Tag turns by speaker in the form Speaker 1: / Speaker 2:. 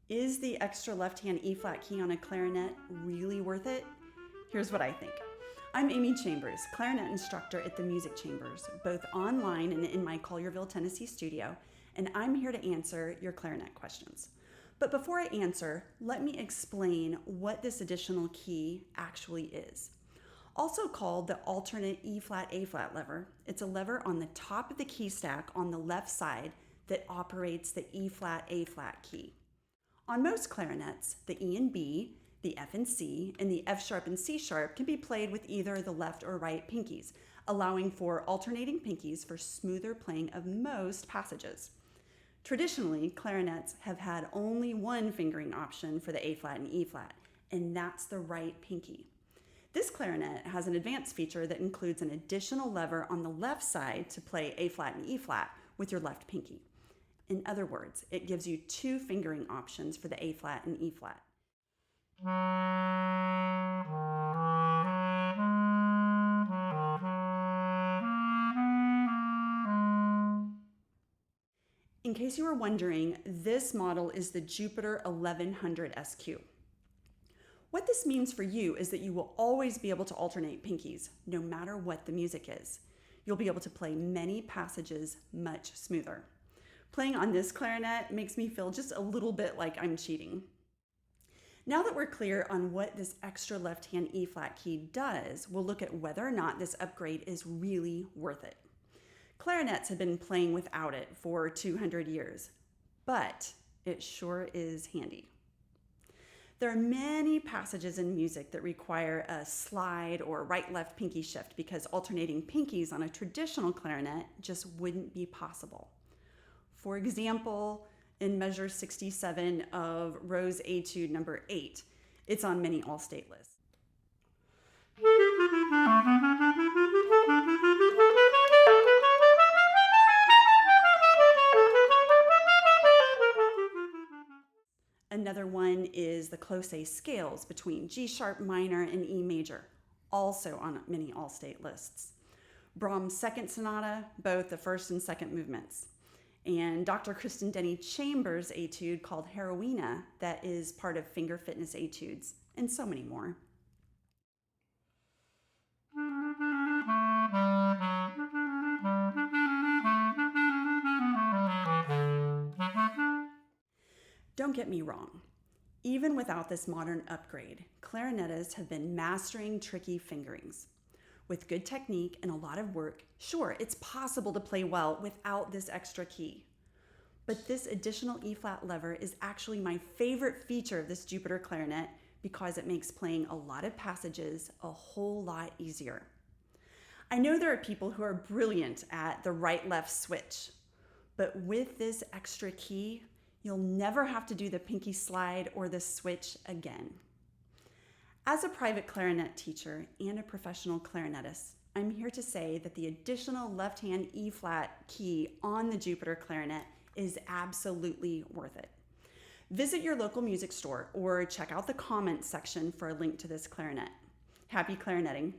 Speaker 1: Is the extra left-hand E-flat key on a clarinet really worth it? Here's what I think. I'm Amy Chambers, clarinet instructor at the Music Chambers, both online and in my Collierville, Tennessee studio, and I'm here to answer your clarinet questions. But before I answer, let me explain what this additional key actually is. Also called the alternate E-flat A-flat lever, it's a lever on the top of the key stack on the left side that operates the E-flat A-flat key. On most clarinets, the E and B, the F and C, and the F sharp and C sharp can be played with either the left or right pinkies, allowing for alternating pinkies for smoother playing of most passages. Traditionally, clarinets have had only one fingering option for the A-flat and E-flat, and that's the right pinky. This clarinet has an advanced feature that includes an additional lever on the left side to play A-flat and E-flat with your left pinky. In other words, it gives you two fingering options for the A-flat and E-flat. In case you were wondering, this model is the Jupiter 1100 SQ. What this means for you is that you will always be able to alternate pinkies, no matter what the music is. You'll be able to play many passages much smoother. Playing on this clarinet makes me feel just a little bit like I'm cheating. Now that we're clear on what this extra left-hand E-flat key does, we'll look at whether or not this upgrade is really worth it. Clarinets have been playing without it for 200 years, but it sure is handy. There are many passages in music that require a slide or right-left pinky shift because alternating pinkies on a traditional clarinet just wouldn't be possible. For example, in measure 67 of Rose Etude number 8, it's on many all-state lists. Another one is the close A scales between G sharp minor and E major, also on many all-state lists. Brahms' second sonata, both the first and second movements. And Dr. Kristen Denny Chambers' etude called Heroina that is part of Finger Fitness Etudes, and so many more. Don't get me wrong. Even without this modern upgrade, clarinetists have been mastering tricky fingerings. With good technique and a lot of work, sure, it's possible to play well without this extra key. But this additional E-flat lever is actually my favorite feature of this Jupiter clarinet because it makes playing a lot of passages a whole lot easier. I know there are people who are brilliant at the right-left switch, but with this extra key, you'll never have to do the pinky slide or the switch again. As a private clarinet teacher and a professional clarinetist, I'm here to say that the additional left-hand E-flat key on the Jupiter clarinet is absolutely worth it. Visit your local music store or check out the comments section for a link to this clarinet. Happy clarinetting!